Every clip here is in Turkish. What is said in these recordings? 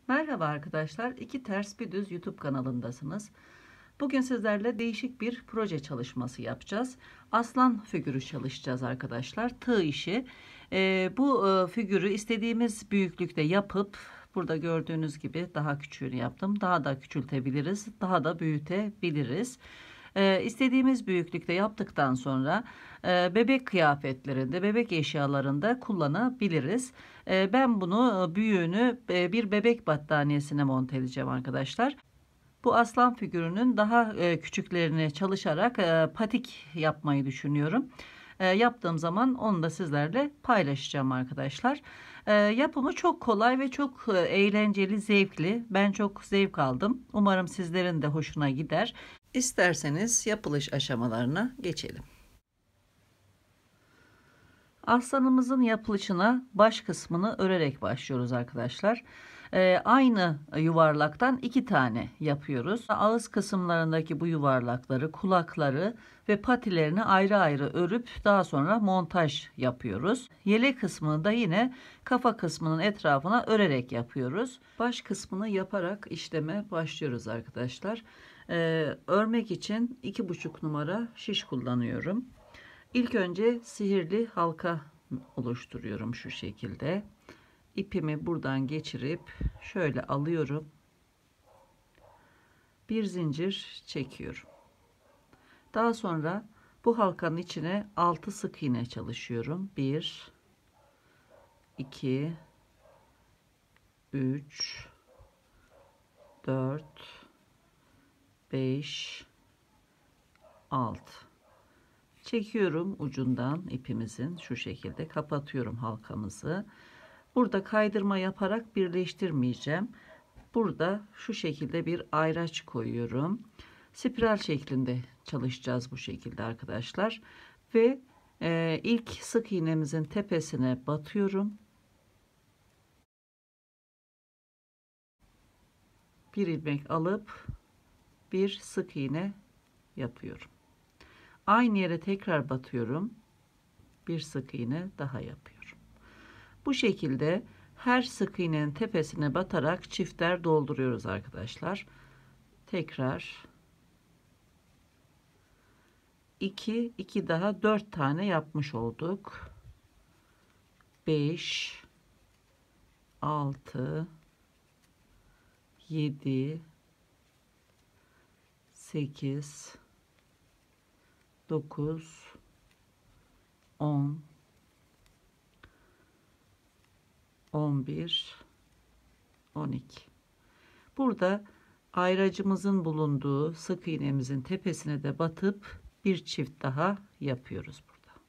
Merhaba arkadaşlar, İki Ters Bir Düz YouTube kanalındasınız. Bugün sizlerle değişik bir proje çalışması yapacağız. Aslan figürü çalışacağız arkadaşlar. Tığ işi. Bu figürü istediğimiz büyüklükte yapıp, burada gördüğünüz gibi daha küçüğünü yaptım. Daha da küçültebiliriz, daha da büyütebiliriz. İstediğimiz büyüklükte yaptıktan sonra bebek kıyafetlerinde, bebek eşyalarında kullanabiliriz. Ben bunu büyüğünü bir bebek battaniyesine monte edeceğim arkadaşlar. Bu aslan figürünün daha küçüklerini çalışarak patik yapmayı düşünüyorum. Yaptığım zaman onu da sizlerle paylaşacağım arkadaşlar. Yapımı çok kolay ve çok eğlenceli, zevkli. Ben çok zevk aldım. Umarım sizlerin de hoşuna gider. İsterseniz yapılış aşamalarına geçelim. Aslanımızın yapılışına baş kısmını örerek başlıyoruz arkadaşlar. Aynı yuvarlaktan 2 tane yapıyoruz. Ağız kısımlarındaki bu yuvarlakları, kulakları ve patilerini ayrı ayrı örüp daha sonra montaj yapıyoruz. Yelek kısmını da yine kafa kısmının etrafına örerek yapıyoruz. Baş kısmını yaparak işleme başlıyoruz arkadaşlar. Örmek için 2,5 numara şiş kullanıyorum. İlk önce sihirli halka oluşturuyorum şu şekilde. İpimi buradan geçirip şöyle alıyorum. Bir zincir çekiyorum. Daha sonra bu halkanın içine 6 sık iğne çalışıyorum. 1 2 3 4 5 6. Çekiyorum ucundan ipimizin, şu şekilde kapatıyorum halkamızı. Burada kaydırma yaparak birleştirmeyeceğim. Burada şu şekilde bir ayraç koyuyorum. Spiral şeklinde çalışacağız bu şekilde arkadaşlar. Ve ilk sık iğnemizin tepesine batıyorum. Bir ilmek alıp bir sık iğne yapıyorum. Aynı yere tekrar batıyorum. Bir sık iğne daha yapıyorum. Bu şekilde her sık iğnenin tepesine batarak çiftler dolduruyoruz arkadaşlar. Tekrar 2 daha 4 tane yapmış olduk. 5 6 7 8 9 10 11 12. Burada ayracımızın bulunduğu sık iğnemizin tepesine de batıp bir çift daha yapıyoruz burada.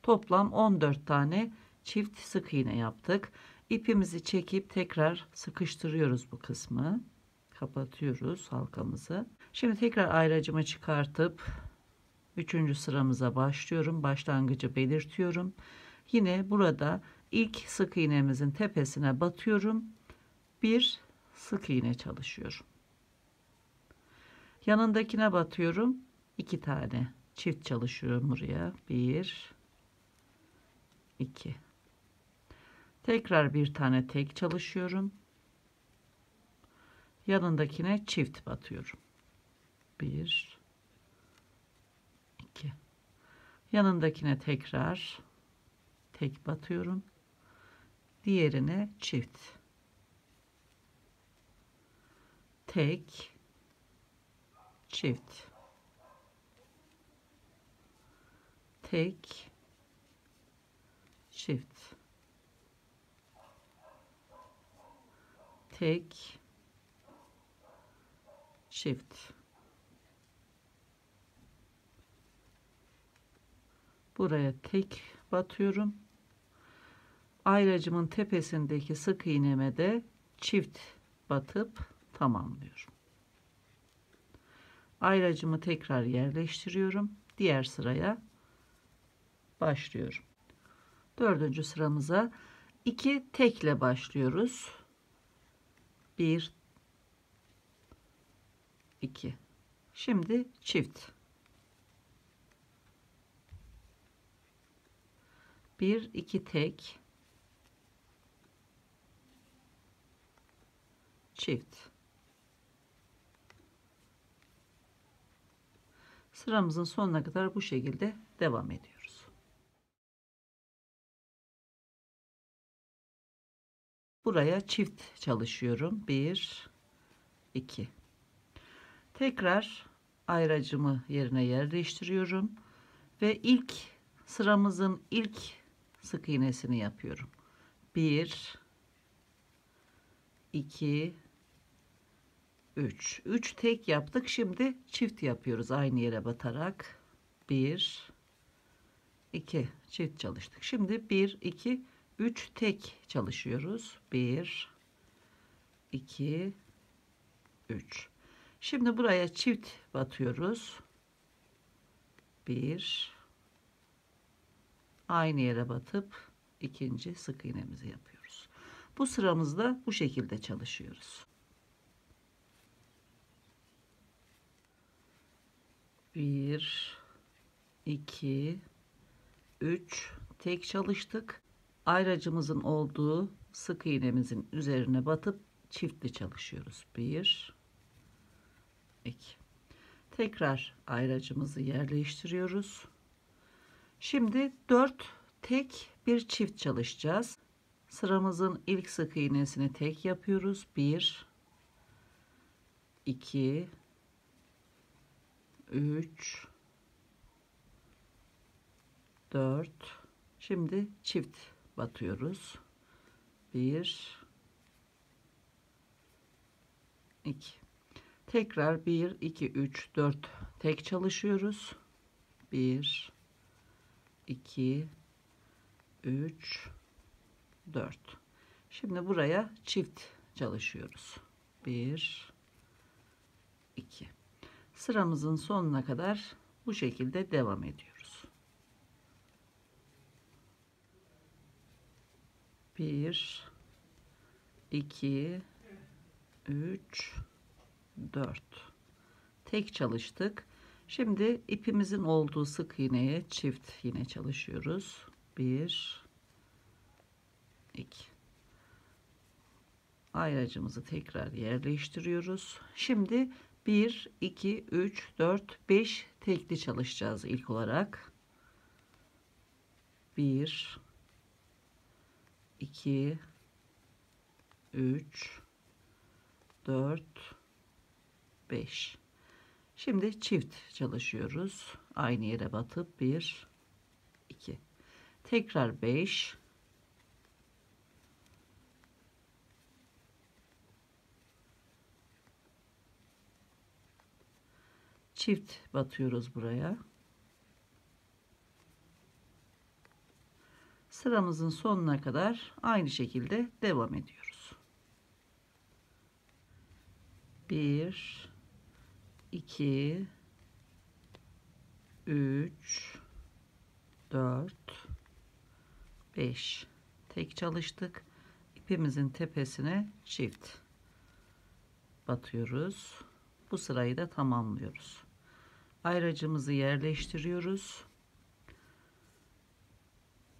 Toplam 14 tane çift sık iğne yaptık. İpimizi çekip tekrar sıkıştırıyoruz bu kısmı. Kapatıyoruz halkamızı. Şimdi tekrar ayracımı çıkartıp 3. sıramıza başlıyorum. Başlangıcı belirtiyorum. Yine burada ilk sık iğnemizin tepesine batıyorum. Bir sık iğne çalışıyorum. Yanındakine batıyorum. 2 tane çift çalışıyorum buraya. 1 2. Tekrar bir tane tek çalışıyorum. Yanındakine çift batıyorum. 1 2. Yanındakine tekrar tek batıyorum. Diğerine çift. Tek, çift. Tek, çift. Tek, çift. Buraya tek batıyorum. Ayracımın tepesindeki sık iğneme de çift batıp tamamlıyorum. Ayracımı tekrar yerleştiriyorum. Diğer sıraya başlıyorum. 4. sıramıza 2 tekle başlıyoruz. 1 2. Şimdi çift. 1 2 tek. çift. Sıramızın sonuna kadar bu şekilde devam ediyoruz. Buraya çift çalışıyorum. 1 2. Tekrar ayracımı yerine yerleştiriyorum ve ilk sıramızın ilk sık iğnesini yapıyorum. 1 2 3. 3 tek yaptık. Şimdi çift yapıyoruz aynı yere batarak. 1 2 çift çalıştık. Şimdi 1 2 3 tek çalışıyoruz. 1 2 3. Şimdi buraya çift batıyoruz. 1 aynı yere batıp ikinci sık iğnemizi yapıyoruz. Bu sıramızda bu şekilde çalışıyoruz. 1 2 3 tek çalıştık. Ayracımızın olduğu sık iğnemizin üzerine batıp çiftli çalışıyoruz. 1 2. Tekrar ayracımızı yerleştiriyoruz. Şimdi 4 tek bir çift çalışacağız. Sıramızın ilk sık iğnesini tek yapıyoruz. 1 2 3 4. Şimdi çift batıyoruz. 1 2. Tekrar 1 2 3 4 tek çalışıyoruz. 1 2 3 4. Şimdi buraya çift çalışıyoruz. 1 2. Sıramızın sonuna kadar bu şekilde devam ediyoruz. 1 2 3 4 tek çalıştık. Şimdi ipimizin olduğu sık iğneye çift yine çalışıyoruz. 1 2. Ayracımızı tekrar yerleştiriyoruz. Şimdi 1 2 3 4 5 tekli çalışacağız ilk olarak. 1 2 3 4 5. Şimdi çift çalışıyoruz. Aynı yere batıp 1 2. Tekrar 5 çift batıyoruz buraya. Sıramızın sonuna kadar aynı şekilde devam ediyoruz. 1 2 3 4 5 tek çalıştık. İpimizin tepesine çift batıyoruz. Bu sırayı da tamamlıyoruz. Ayracımızı yerleştiriyoruz.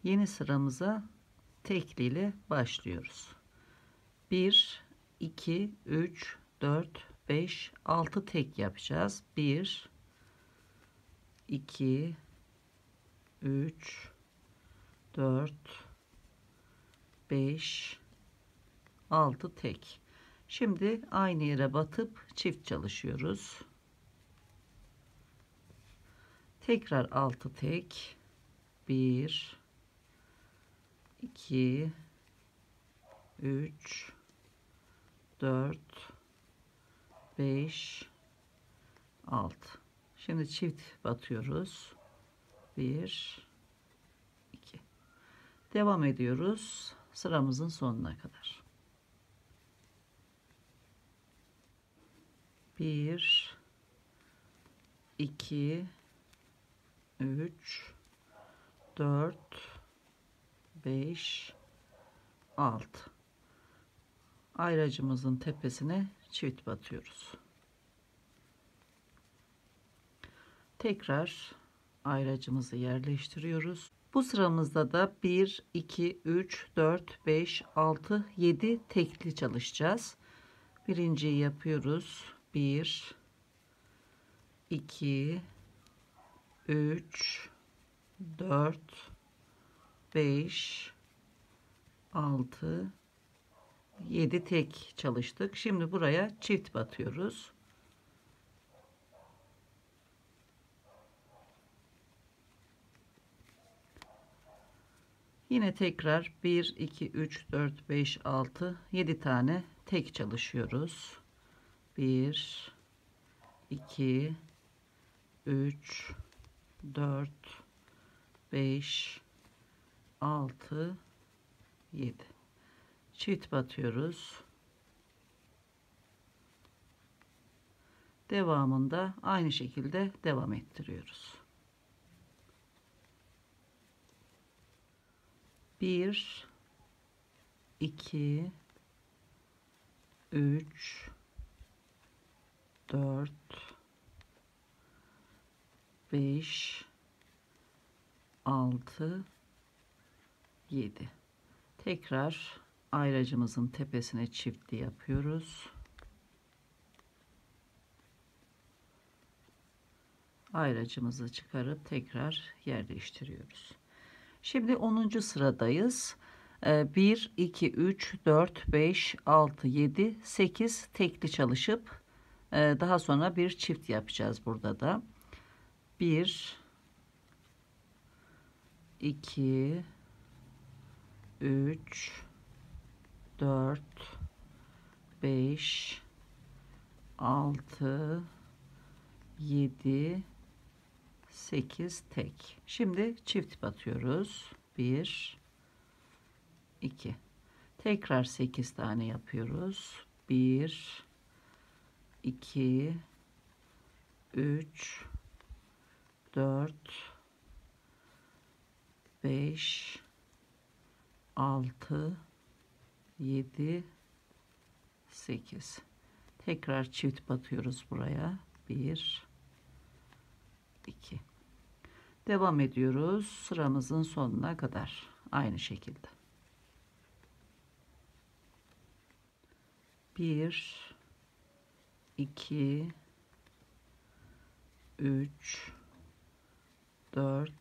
Yeni sıramıza tekli ile başlıyoruz. 1 2 3 4 5 6 tek yapacağız. 1 2 3 4 5 6 tek. Şimdi aynı yere batıp çift çalışıyoruz. Tekrar 6 tek. 1 2 3 4 5 6. Şimdi çift batıyoruz. 1 2. Devam ediyoruz sıramızın sonuna kadar. 1 2 3 4 5 6. Ayracımızın tepesine çift batıyoruz. Tekrar ayracımızı yerleştiriyoruz. Bu sıramızda da 1 2 3 4 5 6 7 tekli çalışacağız. Birinciyi yapıyoruz. 1 2 3 4 5 6 7 tek çalıştık. Şimdi buraya çift batıyoruz. Yine tekrar 1 2 3 4 5 6 7 tane tek çalışıyoruz. 1 2 3 4 5 6 7 çift batıyoruz. Devamında aynı şekilde devam ettiriyoruz. 1 2 3 4 5 6 7 tekrar ayracımızın tepesine çiftli yapıyoruz. Ayracımızı çıkarıp tekrar yer değiştiriyoruz. Şimdi 10. sıradayız. 1 2 3 4 5 6 7 8 tekli çalışıp daha sonra bir çift yapacağız burada da. 1 2 3 4 5 6 7 8 tek. Şimdi çift batıyoruz. 1 2 tekrar 8 tane yapıyoruz. 1 2 3 4 5 6 7 8 tekrar çift batıyoruz buraya. 1 2 devam ediyoruz sıramızın sonuna kadar aynı şekilde. 1 2 3 4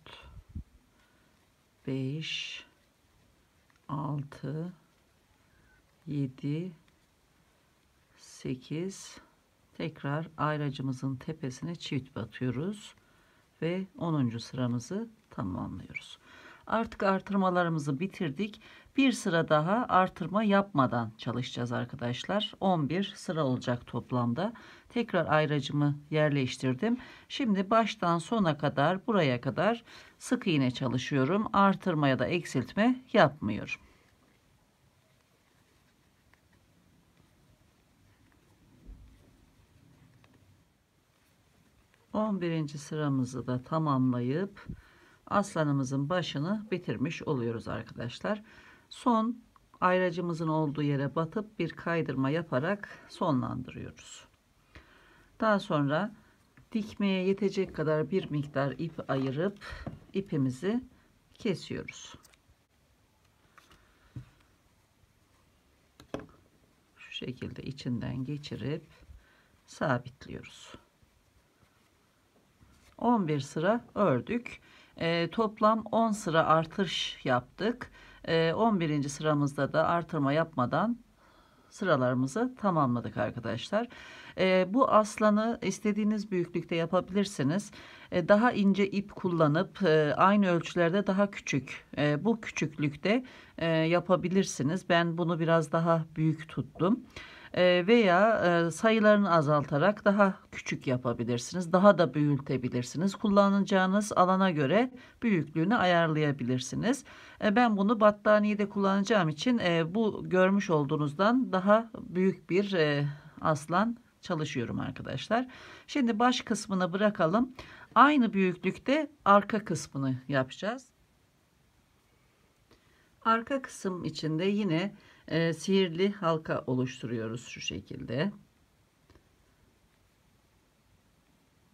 5 6 7 8 tekrar ayracımızın tepesine çift batıyoruz ve 10. sıramızı tamamlıyoruz. Artık artırmalarımızı bitirdik. Bir sıra daha artırma yapmadan çalışacağız arkadaşlar. 11 sıra olacak toplamda. Tekrar ayracımı yerleştirdim. Şimdi baştan sona kadar buraya kadar sık iğne çalışıyorum. Artırma ya da eksiltme yapmıyorum. Birinci sıramızı da tamamlayıp aslanımızın başını bitirmiş oluyoruz arkadaşlar. Son ayracımızın olduğu yere batıp bir kaydırma yaparak sonlandırıyoruz. Daha sonra dikmeye yetecek kadar bir miktar ip ayırıp ipimizi kesiyoruz. Şu şekilde içinden geçirip sabitliyoruz. 11 sıra ördük. Toplam 10 sıra artış yaptık. 11. sıramızda da artırma yapmadan sıralarımızı tamamladık arkadaşlar. Bu aslanı istediğiniz büyüklükte yapabilirsiniz. Daha ince ip kullanıp aynı ölçülerde daha küçük bu küçüklükte yapabilirsiniz. Ben bunu biraz daha büyük tuttum. Veya sayılarını azaltarak daha küçük yapabilirsiniz. Daha da büyütebilirsiniz. Kullanacağınız alana göre büyüklüğünü ayarlayabilirsiniz. Ben bunu battaniyede kullanacağım için bu görmüş olduğunuzdan daha büyük bir aslan çalışıyorum arkadaşlar. Şimdi baş kısmını bırakalım. Aynı büyüklükte arka kısmını yapacağız. Arka kısım içinde yine sihirli halka oluşturuyoruz şu şekilde.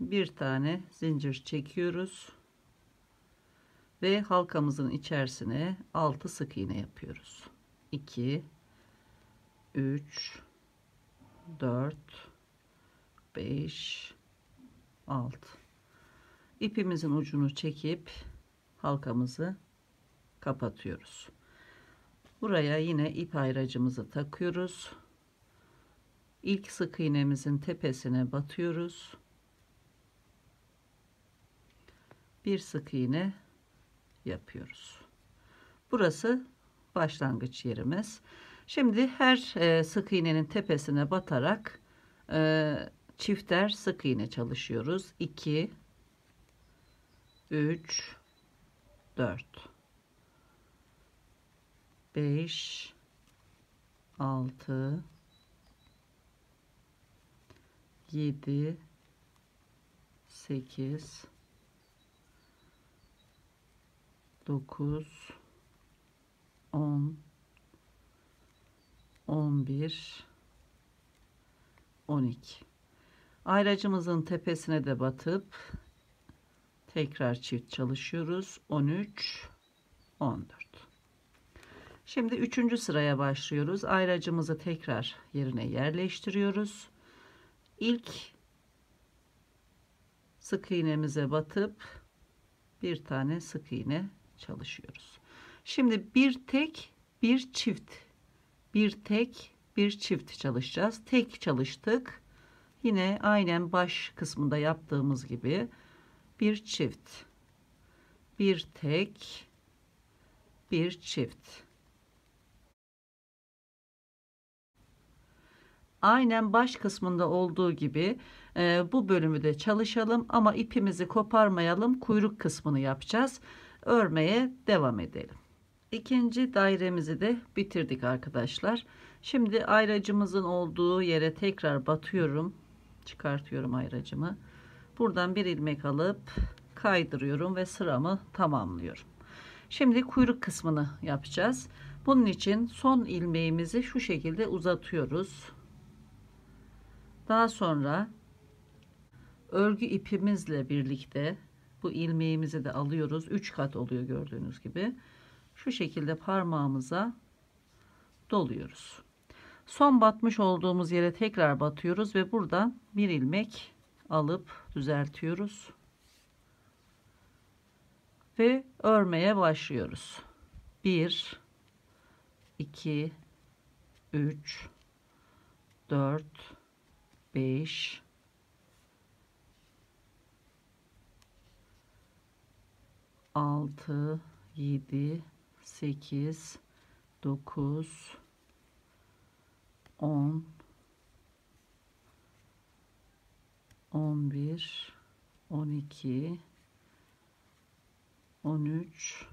Bir tane zincir çekiyoruz ve halkamızın içerisine 6 sık iğne yapıyoruz. 2 3 4, 5, 6. İpimizin ucunu çekip halkamızı kapatıyoruz. Buraya yine ip ayracımızı takıyoruz. İlk sık iğnemizin tepesine batıyoruz. Bir sık iğne yapıyoruz. Burası başlangıç yerimiz. Şimdi her sık iğnenin tepesine batarak çifter sık iğne çalışıyoruz. 2, 3, 4, 5, 6, 7, 8, 9, 10, 11, 12. Ayracımızın tepesine de batıp tekrar çift çalışıyoruz. 13, 14. Şimdi 3. sıraya başlıyoruz. Ayracımızı tekrar yerine yerleştiriyoruz. İlk sık iğnemize batıp bir tane sık iğne çalışıyoruz. Şimdi bir tek bir çift, bir tek bir çift çalışacağız. Tek çalıştık. Yine aynen baş kısmında yaptığımız gibi bir çift, bir tek, bir çift. Aynen baş kısmında olduğu gibi bu bölümü de çalışalım ama ipimizi koparmayalım. Kuyruk kısmını yapacağız. Örmeye devam edelim. İkinci dairemizi de bitirdik arkadaşlar. Şimdi ayracımızın olduğu yere tekrar batıyorum. Çıkartıyorum ayracımı. Buradan bir ilmek alıp kaydırıyorum ve sıramı tamamlıyorum. Şimdi kuyruk kısmını yapacağız. Bunun için son ilmeğimizi şu şekilde uzatıyoruz. Daha sonra örgü ipimizle birlikte bu ilmeğimizi de alıyoruz. 3 kat oluyor gördüğünüz gibi. Şu şekilde parmağımıza doluyoruz. Son batmış olduğumuz yere tekrar batıyoruz ve buradan bir ilmek alıp düzeltiyoruz. Ve örmeye başlıyoruz. 1, 2, 3, 4, 5, 6, 7, 8, 9, 10, 11, 12, 13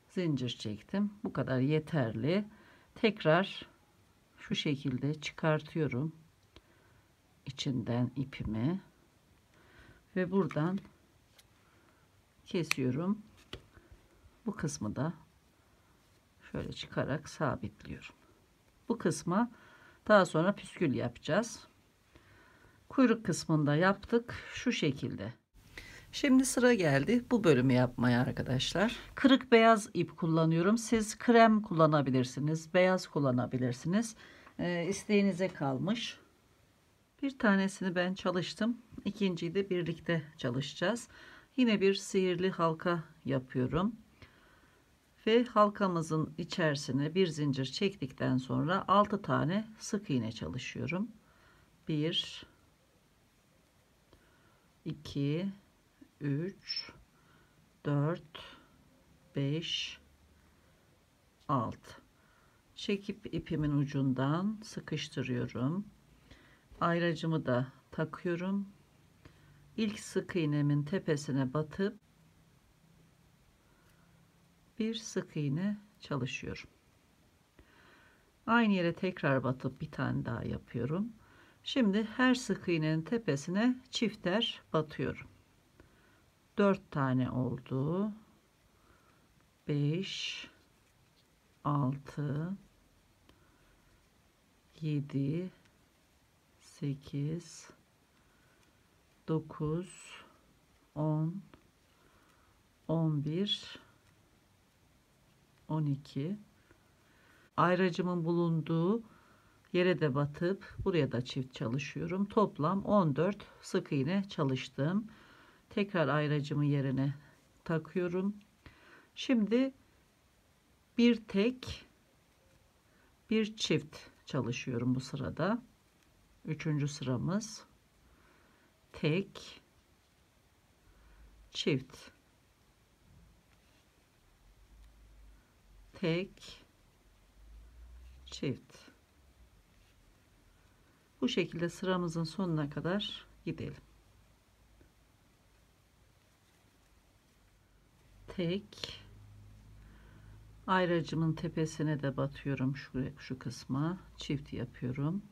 zincir çektim. Bu kadar yeterli. Tekrar şu şekilde çıkartıyorum içinden ipimi ve buradan kesiyorum. Bu kısmı da şöyle çıkarak sabitliyorum. Bu kısma daha sonra püskül yapacağız. Kuyruk kısmında yaptık şu şekilde. Şimdi sıra geldi bu bölümü yapmaya arkadaşlar. Kırık beyaz ip kullanıyorum. Siz krem kullanabilirsiniz, beyaz kullanabilirsiniz. İsteğinize kalmış. Bir tanesini ben çalıştım. İkinciyi de birlikte çalışacağız. Yine bir sihirli halka yapıyorum. Ve halkamızın içerisine bir zincir çektikten sonra 6 tane sık iğne çalışıyorum. 1, 2, 3, 4, 5, 6. Çekip ipimin ucundan sıkıştırıyorum. Ayracımı da takıyorum. İlk sık iğnemin tepesine batıp bir sık iğne çalışıyorum. Aynı yere tekrar batıp bir tane daha yapıyorum. Şimdi her sık iğnenin tepesine çifter batıyorum. 4 tane oldu. 5, 6, 7, 8, 9, 10, 11, 12. Ayracımın bulunduğu Yere de batıp buraya da çift çalışıyorum. Toplam 14 sık iğne çalıştım. Tekrar ayracımı yerine takıyorum. Şimdi bir tek bir çift çalışıyorum bu sırada. Üçüncü sıramız tek çift, tek çift. Bu şekilde sıramızın sonuna kadar gidelim. Tek, ayracımın tepesine de batıyorum, şu kısma çift yapıyorum.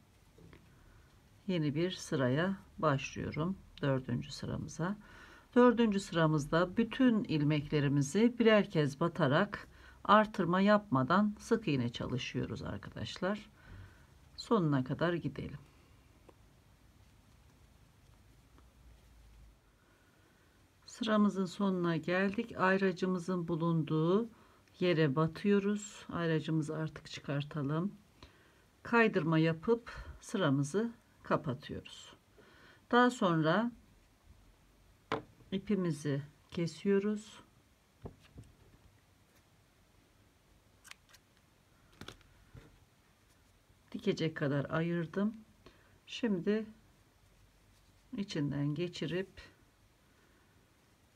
Yeni bir sıraya başlıyorum. Dördüncü sıramıza. Dördüncü sıramızda bütün ilmeklerimizi birer kez batarak artırma yapmadan sık iğne çalışıyoruz arkadaşlar. Sonuna kadar gidelim. Sıramızın sonuna geldik. Ayracımızın bulunduğu yere batıyoruz. Ayracımızı artık çıkartalım. Kaydırma yapıp sıramızı kapatıyoruz. Daha sonra ipimizi kesiyoruz. Dikecek kadar ayırdım. Şimdi içinden geçirip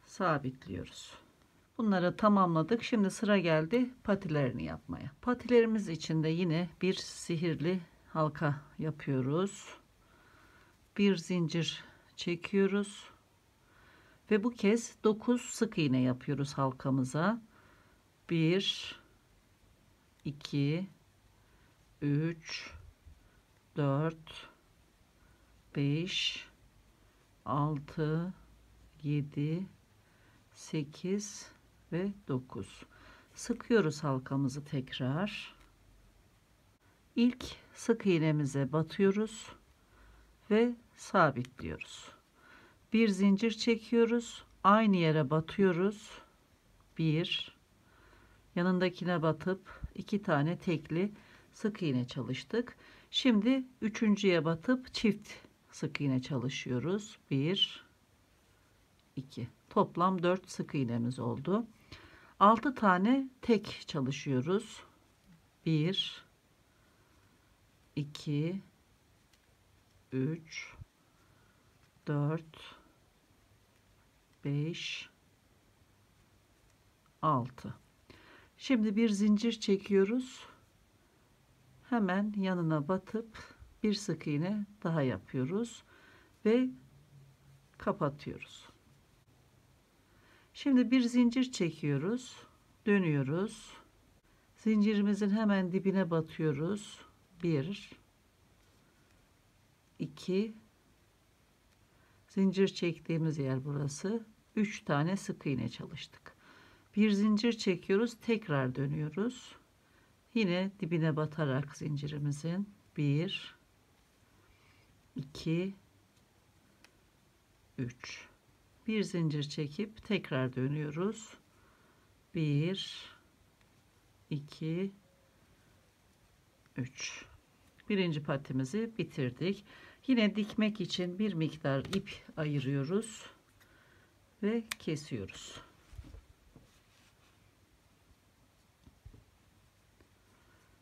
sabitliyoruz. Bunları tamamladık. Şimdi sıra geldi patilerini yapmaya. Patilerimiz için de yine bir sihirli halka yapıyoruz. Bir zincir çekiyoruz ve bu kez 9 sık iğne yapıyoruz halkamıza. 1 2 3 4 5 6 7 8 ve 9. Sıkıyoruz halkamızı tekrar. İlk sık iğnemize batıyoruz ve sabitliyoruz. Bir zincir çekiyoruz. Aynı yere batıyoruz. Bir, yanındakine batıp 2 tane tekli sık iğne çalıştık. Şimdi üçüncüye batıp çift sık iğne çalışıyoruz. 1 2, toplam 4 sık iğnemiz oldu. 6 tane tek çalışıyoruz. 1 2 3 4 5 6. Şimdi bir zincir çekiyoruz. Hemen yanına batıp bir sık iğne daha yapıyoruz ve kapatıyoruz. Şimdi bir zincir çekiyoruz, dönüyoruz. Zincirimizin hemen dibine batıyoruz. 1 2, zincir çektiğimiz yer burası. 3 tane sık iğne çalıştık. Bir zincir çekiyoruz, tekrar dönüyoruz. Yine dibine batarak zincirimizin 1 2 3, bir zincir çekip tekrar dönüyoruz. 1 2 3. Birinci patimizi bitirdik. Yine dikmek için bir miktar ip ayırıyoruz ve kesiyoruz.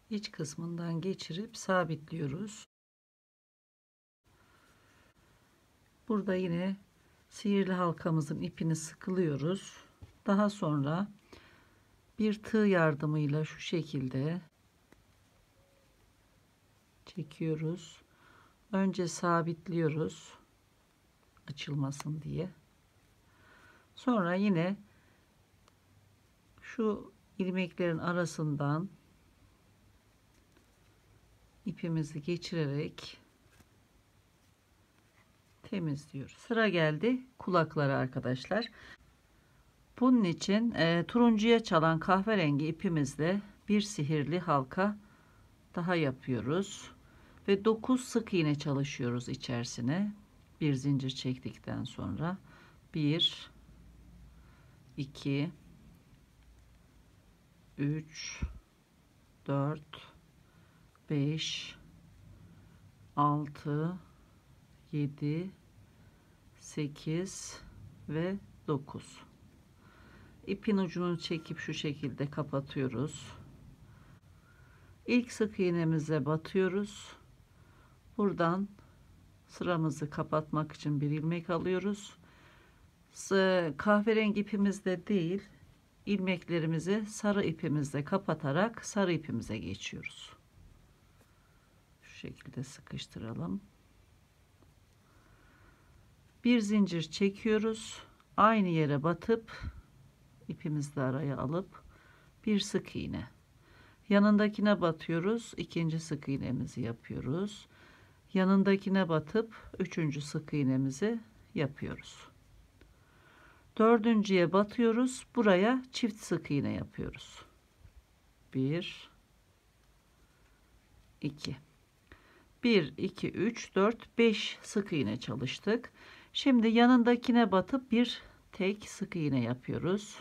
İç kısmından geçirip sabitliyoruz. Burada yine sihirli halkamızın ipini sıkılıyoruz. Daha sonra bir tığ yardımıyla şu şekilde çekiyoruz. Önce sabitliyoruz açılmasın diye. Sonra yine şu ilmeklerin arasından ipimizi geçirerek temizliyoruz. Sıra geldi kulakları arkadaşlar. Bunun için turuncuya çalan kahverengi ipimizle bir sihirli halka daha yapıyoruz ve 9 sık iğne çalışıyoruz içerisine. Bir zincir çektikten sonra 1 2 3 4 5 6, 7, 8 ve 9. İpin ucunu çekip şu şekilde kapatıyoruz. İlk sık iğnemize batıyoruz. Buradan sıramızı kapatmak için bir ilmek alıyoruz. Kahverengi ipimizde değil, ilmeklerimizi sarı ipimizle kapatarak sarı ipimize geçiyoruz. Şu şekilde sıkıştıralım. Bir zincir çekiyoruz. Aynı yere batıp ipimizi de araya alıp bir sık iğne. Yanındakine batıyoruz. İkinci sık iğnemizi yapıyoruz. Yanındakine batıp üçüncü sık iğnemizi yapıyoruz. Dördüncüye batıyoruz. Buraya çift sık iğne yapıyoruz. 1, 2. 1, 2, 3, 4, 5 sık iğne çalıştık. Şimdi yanındakine batıp bir tek sık iğne yapıyoruz.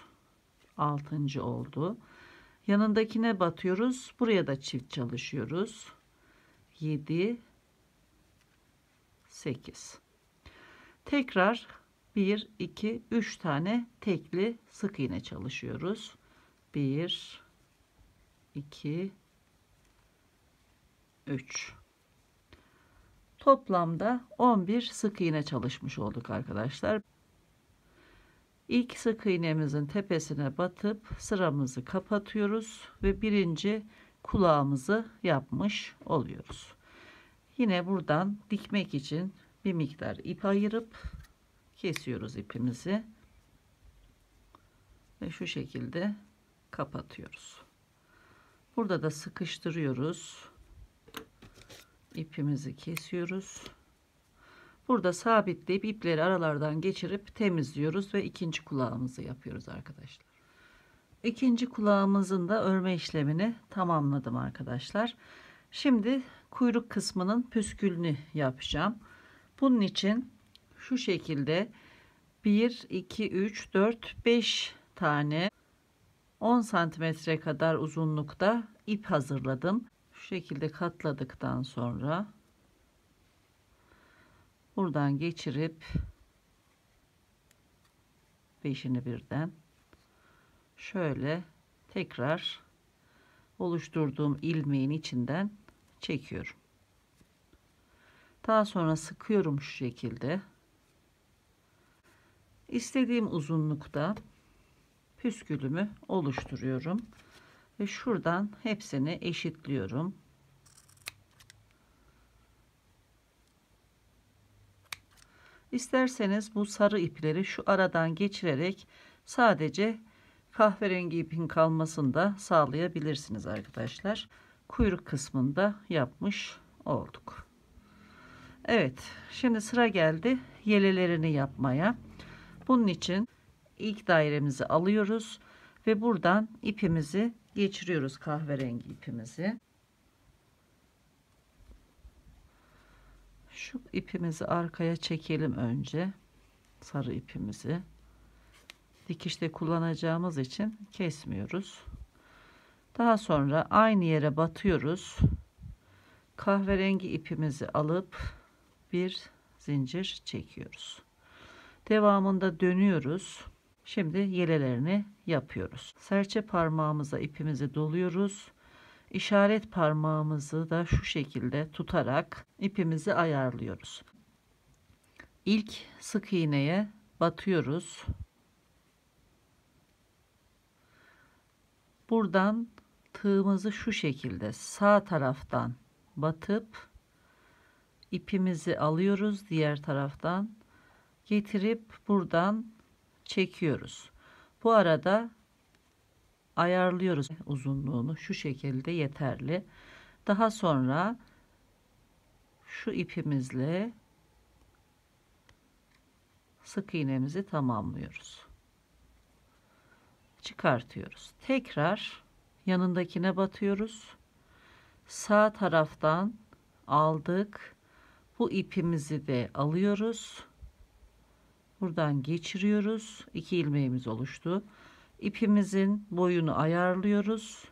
6. oldu. Yanındakine batıyoruz. Buraya da çift çalışıyoruz. 7, 8. Tekrar 1, 2, 3 tane tekli sık iğne çalışıyoruz. 1, 2, 3. Toplamda 11 sık iğne çalışmış olduk arkadaşlar. İlk sık iğnemizin tepesine batıp sıramızı kapatıyoruz ve birinci kulağımızı yapmış oluyoruz. Yine buradan dikmek için bir miktar ip ayırıp kesiyoruz ipimizi ve şu şekilde kapatıyoruz. Burada da sıkıştırıyoruz. İpimizi kesiyoruz. Burada sabitleyip ipleri aralardan geçirip temizliyoruz ve ikinci kulağımızı yapıyoruz arkadaşlar. İkinci kulağımızın da örme işlemini tamamladım arkadaşlar. Şimdi kuyruk kısmının püskülünü yapacağım. Bunun için şu şekilde 1, 2, 3, 4, 5 tane 10 santimetre kadar uzunlukta ip hazırladım. Şu şekilde katladıktan sonra buradan geçirip beşini birden şöyle tekrar oluşturduğum ilmeğin içinden çekiyorum. Daha sonra sıkıyorum şu şekilde. İstediğim uzunlukta püskülümü oluşturuyorum ve şuradan hepsini eşitliyorum. İsterseniz bu sarı ipleri şu aradan geçirerek sadece kahverengi ipin kalmasını da sağlayabilirsiniz arkadaşlar. Kuyruk kısmında yapmış olduk. Evet, şimdi sıra geldi yelelerini yapmaya. Bunun için ilk dairemizi alıyoruz ve buradan ipimizi geçiriyoruz, kahverengi ipimizi. Şu ipimizi arkaya çekelim önce, sarı ipimizi. Dikişte kullanacağımız için kesmiyoruz. Daha sonra aynı yere batıyoruz. Kahverengi ipimizi alıp bir zincir çekiyoruz. Devamında dönüyoruz. Şimdi yelelerini yapıyoruz. Serçe parmağımıza ipimizi doluyoruz. İşaret parmağımızı da şu şekilde tutarak ipimizi ayarlıyoruz. İlk sık iğneye batıyoruz. Buradan tığımızı şu şekilde sağ taraftan batıp ipimizi alıyoruz, diğer taraftan getirip buradan çekiyoruz. Bu arada ayarlıyoruz uzunluğunu, şu şekilde yeterli. Daha sonra şu ipimizle sık iğnemizi tamamlıyoruz. Çıkartıyoruz. Tekrar yanındakine batıyoruz. Sağ taraftan aldık. Bu ipimizi de alıyoruz. Buradan geçiriyoruz. 2 ilmeğimiz oluştu. İpimizin boyunu ayarlıyoruz.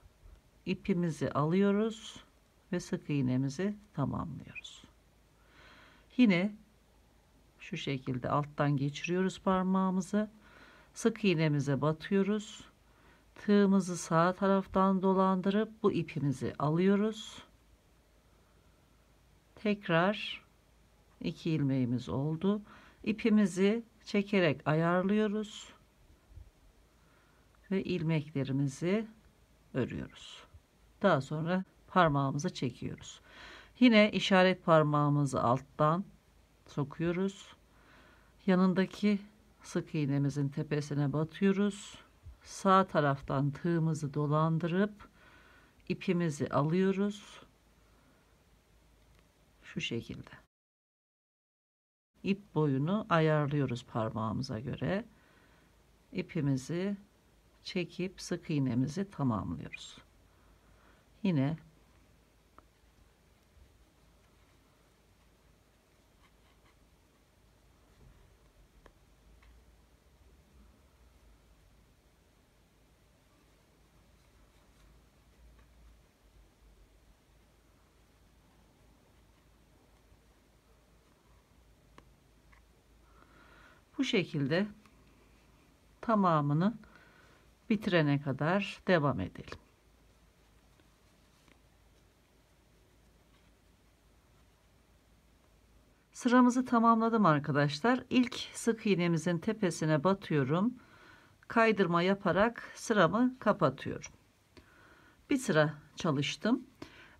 İpimizi alıyoruz ve sık iğnemizi tamamlıyoruz. Yine şu şekilde alttan geçiriyoruz parmağımızı. Sık iğnemize batıyoruz. Tığımızı sağ taraftan dolandırıp bu ipimizi alıyoruz. Tekrar 2 ilmeğimiz oldu. İpimizi çekerek ayarlıyoruz ve ilmeklerimizi örüyoruz. Daha sonra parmağımızı çekiyoruz. Yine işaret parmağımızı alttan sokuyoruz. Yanındaki sık iğnemizin tepesine batıyoruz. Sağ taraftan tığımızı dolandırıp ipimizi alıyoruz. Şu şekilde. İp boyunu ayarlıyoruz parmağımıza göre. İpimizi çekip sık iğnemizi tamamlıyoruz. Yine bu şekilde tamamını bitirene kadar devam edelim. Sıramızı tamamladım arkadaşlar. İlk sık iğnemizin tepesine batıyorum. Kaydırma yaparak sıramı kapatıyorum. Bir sıra çalıştım.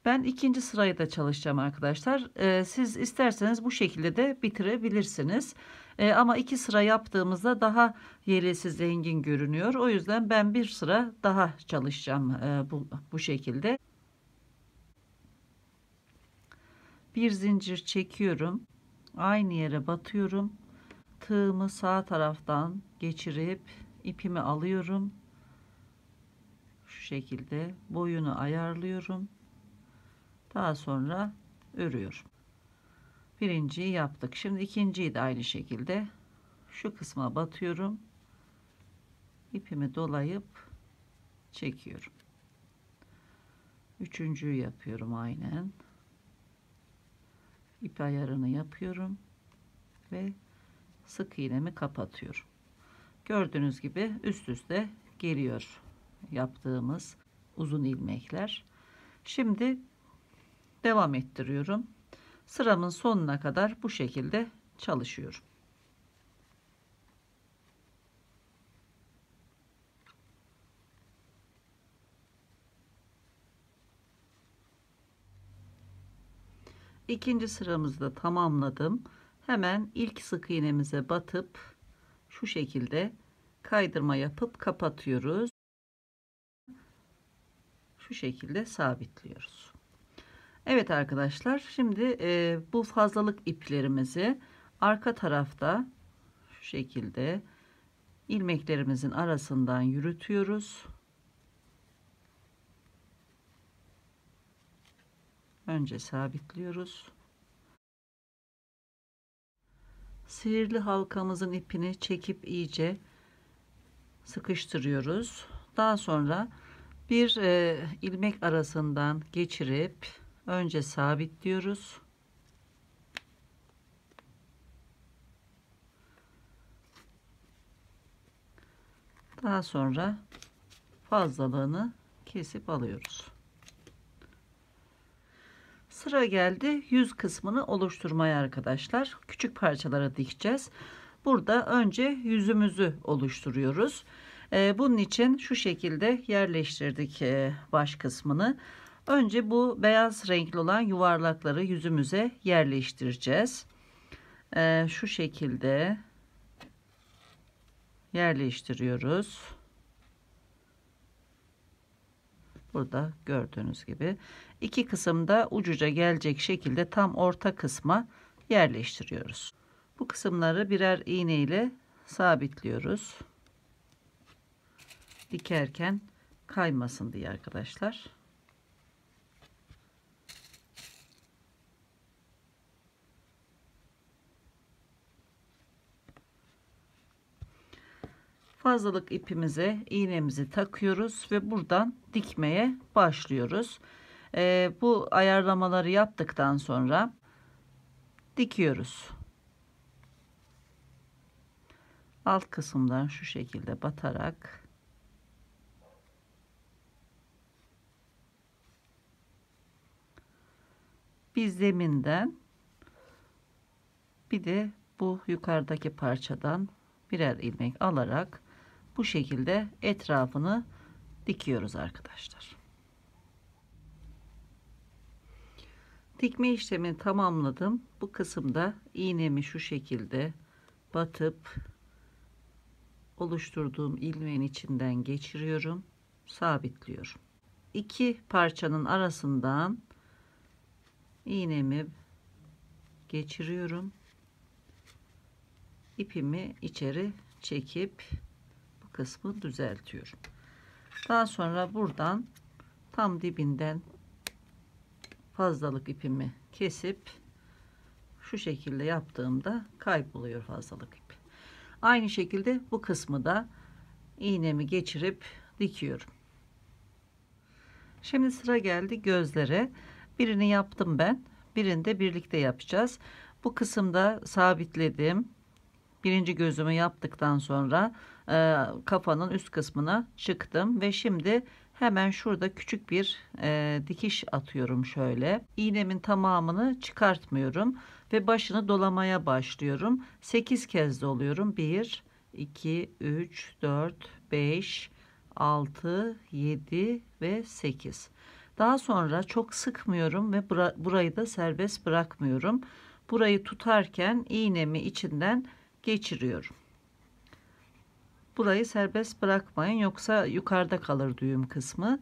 Ben ikinci sırayı da çalışacağım arkadaşlar. Siz isterseniz bu şekilde de bitirebilirsiniz. Ama iki sıra yaptığımızda daha yelesi zengin görünüyor. O yüzden ben bir sıra daha çalışacağım bu şekilde. Bir zincir çekiyorum. Aynı yere batıyorum. Tığımı sağ taraftan geçirip ipimi alıyorum. Şu şekilde boyunu ayarlıyorum. Daha sonra örüyorum. Birinciyi yaptık. Şimdi ikinciyi de aynı şekilde şu kısma batıyorum. İpimi dolayıp çekiyorum. Üçüncüyü yapıyorum aynen. İp ayarını yapıyorum ve sık iğnemi kapatıyorum. Gördüğünüz gibi üst üste geliyor yaptığımız uzun ilmekler. Şimdi devam ettiriyorum. Sıramın sonuna kadar bu şekilde çalışıyorum. İkinci sıramızı da tamamladım. Hemen ilk sık iğnemize batıp şu şekilde kaydırma yapıp kapatıyoruz. Şu şekilde sabitliyoruz. Evet arkadaşlar, şimdi bu fazlalık iplerimizi arka tarafta şu şekilde ilmeklerimizin arasından yürütüyoruz. Önce sabitliyoruz. Sihirli halkamızın ipini çekip iyice sıkıştırıyoruz. Daha sonra bir ilmek arasından geçirip önce sabitliyoruz. Daha sonra fazlalığını kesip alıyoruz. Sıra geldi yüz kısmını oluşturmaya arkadaşlar. Küçük parçalara dikeceğiz. Burada önce yüzümüzü oluşturuyoruz. Bunun için şu şekilde yerleştirdik baş kısmını. Önce bu beyaz renkli olan yuvarlakları yüzümüze yerleştireceğiz. Şu şekilde yerleştiriyoruz. Burada gördüğünüz gibi iki kısımda ucuca gelecek şekilde tam orta kısma yerleştiriyoruz. Bu kısımları birer iğne ile sabitliyoruz. Dikerken kaymasın diye arkadaşlar. Fazlalık ipimize iğnemizi takıyoruz ve buradan dikmeye başlıyoruz. Bu ayarlamaları yaptıktan sonra dikiyoruz. Alt kısımdan şu şekilde batarak bir zeminden bir de bu yukarıdaki parçadan birer ilmek alarak bu şekilde etrafını dikiyoruz arkadaşlar. Dikme işlemini tamamladım. Bu kısımda iğnemi şu şekilde batıp oluşturduğum ilmeğin içinden geçiriyorum, sabitliyorum. İki parçanın arasından iğnemi geçiriyorum, ipimi içeri çekip bu kısmı düzeltiyorum. Daha sonra buradan tam dibinden fazlalık ipimi kesip şu şekilde yaptığımda kayboluyor fazlalık ip. Aynı şekilde bu kısmı da iğnemi geçirip dikiyorum. Şimdi sıra geldi gözlere. Birini yaptım ben. Birini de birlikte yapacağız. Bu kısımda sabitledim. Birinci gözümü yaptıktan sonra kafanın üst kısmına çıktım ve şimdi hemen şurada küçük bir dikiş atıyorum şöyle. İğnemin tamamını çıkartmıyorum ve başını dolamaya başlıyorum. 8 kez doluyorum. 1 2 3 4 5 6 7 ve 8. Daha sonra çok sıkmıyorum ve burayı da serbest bırakmıyorum. Burayı tutarken iğnemi içinden geçiriyorum. Burayı serbest bırakmayın, yoksa yukarıda kalır düğüm kısmı.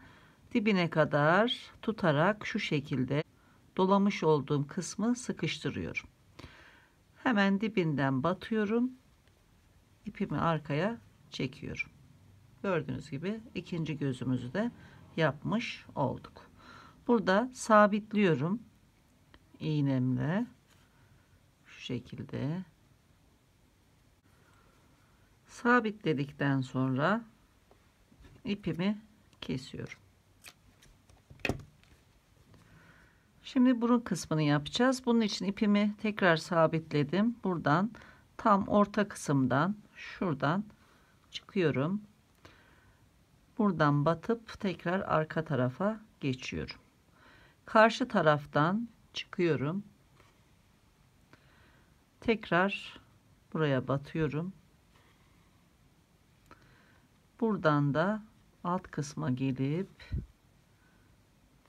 Dibine kadar tutarak şu şekilde dolamış olduğum kısmı sıkıştırıyorum. Hemen dibinden batıyorum. İpimi arkaya çekiyorum. Gördüğünüz gibi ikinci gözümüzü de yapmış olduk. Burada sabitliyorum iğnemle şu şekilde. Sabitledikten sonra ipimi kesiyorum. Şimdi burun kısmını yapacağız. Bunun için ipimi tekrar sabitledim. Buradan tam orta kısımdan şuradan çıkıyorum. Buradan batıp tekrar arka tarafa geçiyorum. Karşı taraftan çıkıyorum. Tekrar buraya batıyorum. Buradan da alt kısma gelip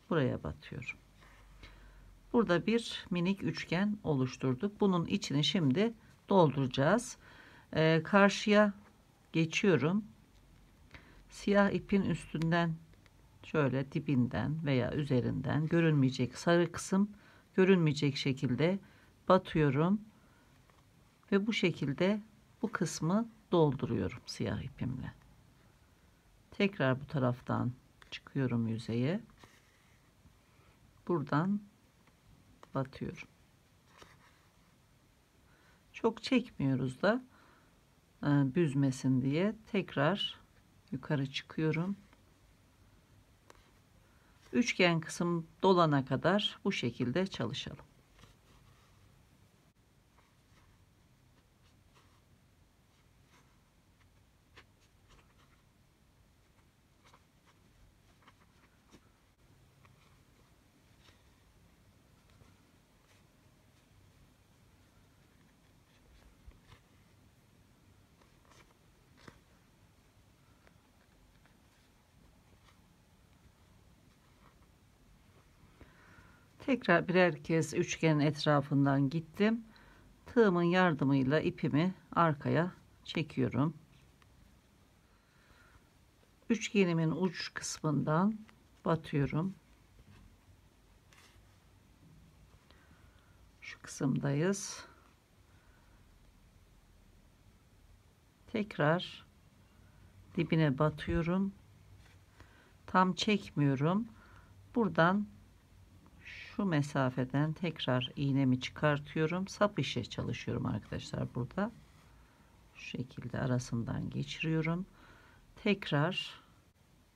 buraya batıyorum. Burada bir minik üçgen oluşturduk. Bunun içini şimdi dolduracağız. Karşıya geçiyorum. Siyah ipin üstünden şöyle dibinden veya üzerinden görünmeyecek sarı kısım görünmeyecek şekilde batıyorum ve bu şekilde bu kısmı dolduruyorum siyah ipimle. Tekrar bu taraftan çıkıyorum yüzeye. Buradan batıyorum. Çok çekmiyoruz da büzmesin diye tekrar yukarı çıkıyorum. Üçgen kısım dolana kadar bu şekilde çalışalım. Tekrar birer kez üçgenin etrafından gittim. Tığımın yardımıyla ipimi arkaya çekiyorum. Üçgenimin uç kısmından batıyorum. Şu kısımdayız. Tekrar dibine batıyorum. Tam çekmiyorum. Buradan şu mesafeden tekrar iğnemi çıkartıyorum. Sap işe çalışıyorum arkadaşlar burada. Şu şekilde arasından geçiriyorum. Tekrar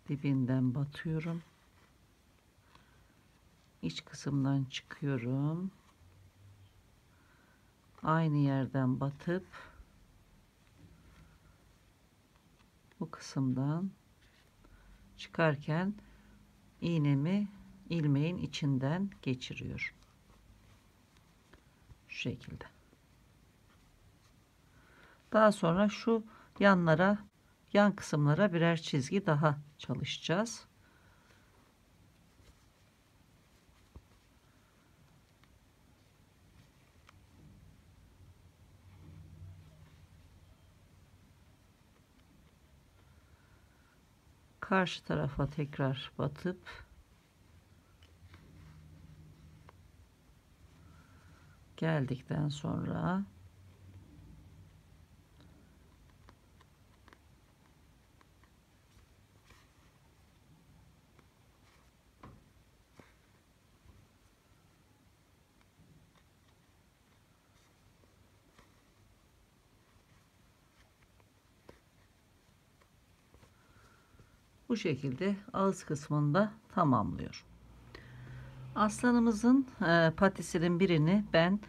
dibinden batıyorum. İç kısımdan çıkıyorum. aynı yerden batıp bu kısımdan çıkarken iğnemi ilmeğin içinden geçiriyorum. Şu şekilde. Daha sonra şu yanlara, yan kısımlara birer çizgi daha çalışacağız. Karşı tarafa tekrar batıp geldikten sonra bu şekilde ağız kısmında tamamlıyorum. Aslanımızın patisinin birini ben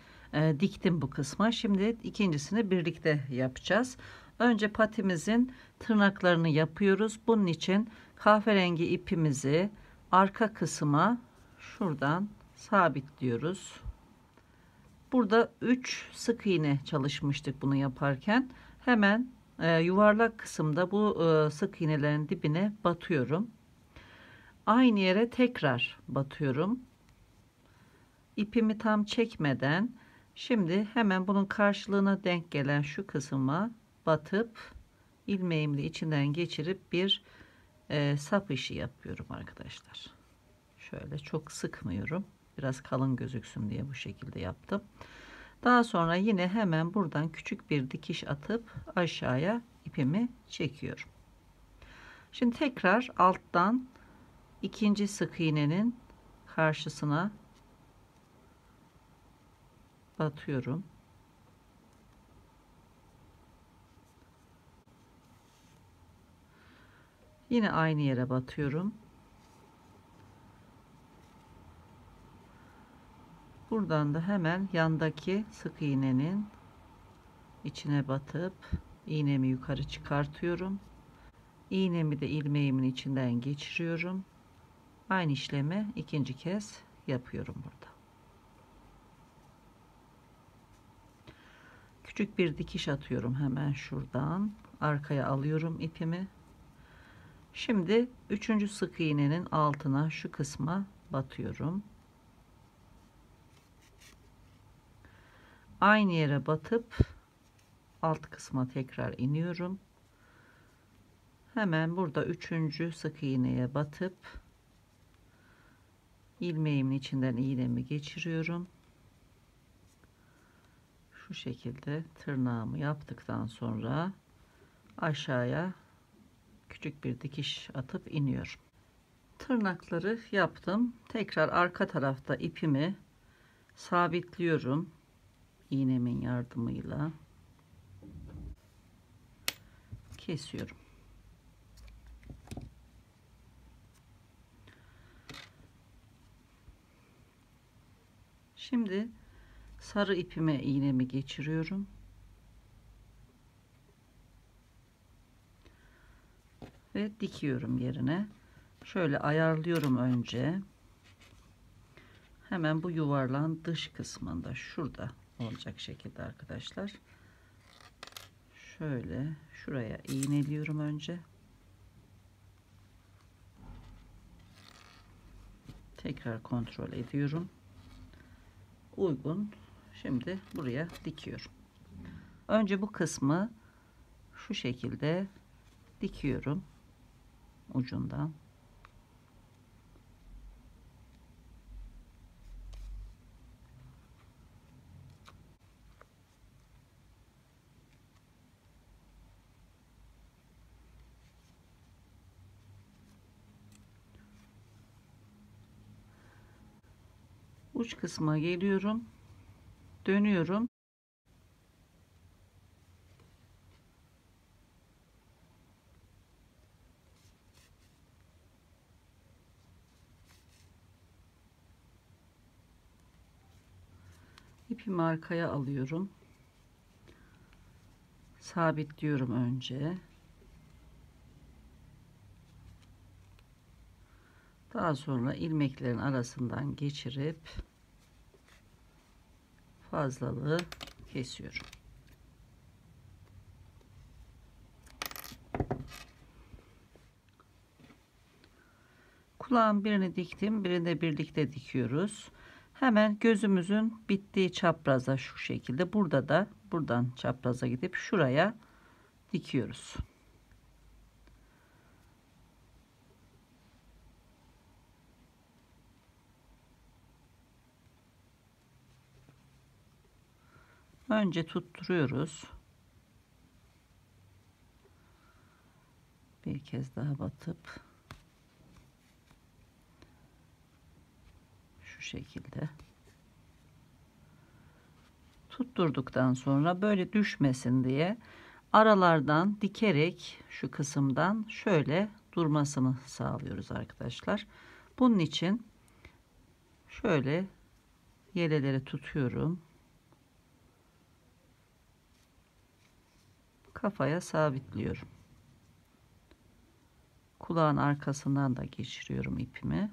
diktim bu kısma. Şimdi ikincisini birlikte yapacağız. Önce patimizin tırnaklarını yapıyoruz. Bunun için kahverengi ipimizi arka kısma şuradan sabitliyoruz. Burada 3 sık iğne çalışmıştık bunu yaparken. Hemen yuvarlak kısımda bu sık iğnelerin dibine batıyorum. Aynı yere tekrar batıyorum. İpimi tam çekmeden şimdi hemen bunun karşılığına denk gelen şu kısma batıp ilmeğimle içinden geçirip bir sap işi yapıyorum arkadaşlar. Şöyle çok sıkmıyorum. Biraz kalın gözüksün diye bu şekilde yaptım. Daha sonra yine hemen buradan küçük bir dikiş atıp aşağıya ipimi çekiyorum. Şimdi tekrar alttan ikinci sık iğnenin karşısına batıyorum. Yine aynı yere batıyorum. Buradan da hemen yandaki sık iğnenin içine batıp iğnemi yukarı çıkartıyorum. İğnemi de ilmeğimin içinden geçiriyorum. Aynı işlemi ikinci kez yapıyorum burada. Küçük bir dikiş atıyorum hemen şuradan. Arkaya alıyorum ipimi. Şimdi üçüncü sık iğnenin altına şu kısma batıyorum. Aynı yere batıp alt kısma tekrar iniyorum. Hemen burada üçüncü sık iğneye batıp ilmeğimin içinden iğnemi geçiriyorum. Şu şekilde tırnağımı yaptıktan sonra aşağıya küçük bir dikiş atıp iniyorum. Tırnakları yaptım. Tekrar arka tarafta ipimi sabitliyorum iğnemin yardımıyla. Kesiyorum. Şimdi sarı ipime iğnemi geçiriyorum. Ve dikiyorum yerine. Şöyle ayarlıyorum önce. Hemen bu yuvarlağın dış kısmında şurada olacak şekilde arkadaşlar. Şöyle şuraya iğneliyorum önce. Tekrar kontrol ediyorum. Uygun. Şimdi buraya dikiyorum. Önce bu kısmı şu şekilde dikiyorum ucundan. Uç kısma geliyorum. Dönüyorum. İpimi arkaya alıyorum. sabitliyorum önce. Daha sonra ilmeklerin arasından geçirip fazlalığı kesiyorum. Kulağın birini diktim, birini de birlikte dikiyoruz. Hemen gözümüzün bittiği çapraza şu şekilde, burada da buradan çapraza gidip şuraya dikiyoruz. Önce tutturuyoruz. Bir kez daha batıp şu şekilde tutturduktan sonra böyle düşmesin diye aralardan dikerek şu kısımdan şöyle durmasını sağlıyoruz arkadaşlar. Bunun için şöyle yeleleri tutuyorum. Kafaya sabitliyorum. Kulağın arkasından da geçiriyorum ipimi.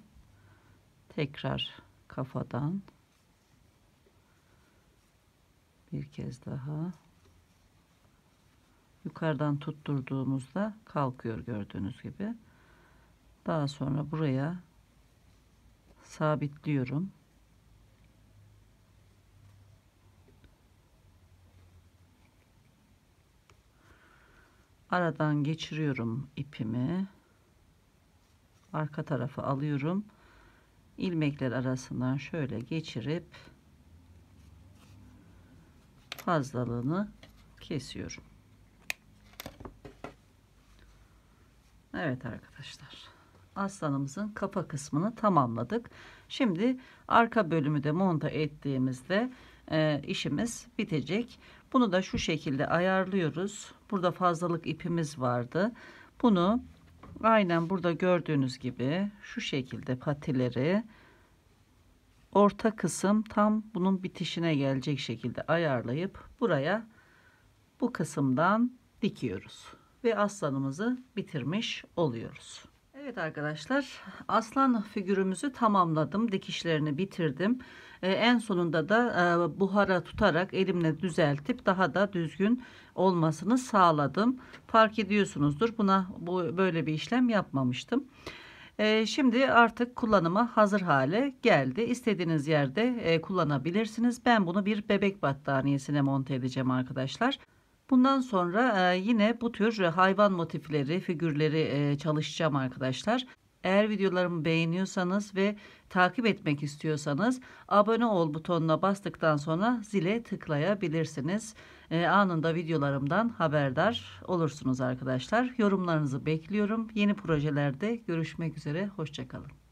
Tekrar kafadan bir kez daha yukarıdan tutturduğumuzda kalkıyor gördüğünüz gibi. Daha sonra buraya sabitliyorum. Aradan geçiriyorum ipimi. Arka tarafı alıyorum. İlmekler arasından şöyle geçirip fazlalığını kesiyorum. Evet arkadaşlar, aslanımızın kafa kısmını tamamladık. Şimdi arka bölümü de monte ettiğimizde işimiz bitecek. Bunu da şu şekilde ayarlıyoruz. Burada fazlalık ipimiz vardı. Bunu aynen burada gördüğünüz gibi şu şekilde patileri, orta kısım tam bunun bitişine gelecek şekilde ayarlayıp buraya bu kısımdan dikiyoruz ve aslanımızı bitirmiş oluyoruz. Evet arkadaşlar, aslan figürümüzü tamamladım, dikişlerini bitirdim. En sonunda da buhara tutarak elimle düzeltip daha da düzgün olmasını sağladım. Fark ediyorsunuzdur, böyle bir işlem yapmamıştım. Şimdi artık kullanıma hazır hale geldi. İstediğiniz yerde kullanabilirsiniz. Ben bunu bir bebek battaniyesine monte edeceğim arkadaşlar. Bundan sonra yine bu tür hayvan motifleri, figürleri çalışacağım arkadaşlar. Eğer videolarımı beğeniyorsanız ve takip etmek istiyorsanız abone ol butonuna bastıktan sonra zile tıklayabilirsiniz. Anında videolarımdan haberdar olursunuz arkadaşlar. Yorumlarınızı bekliyorum. Yeni projelerde görüşmek üzere. Hoşça kalın.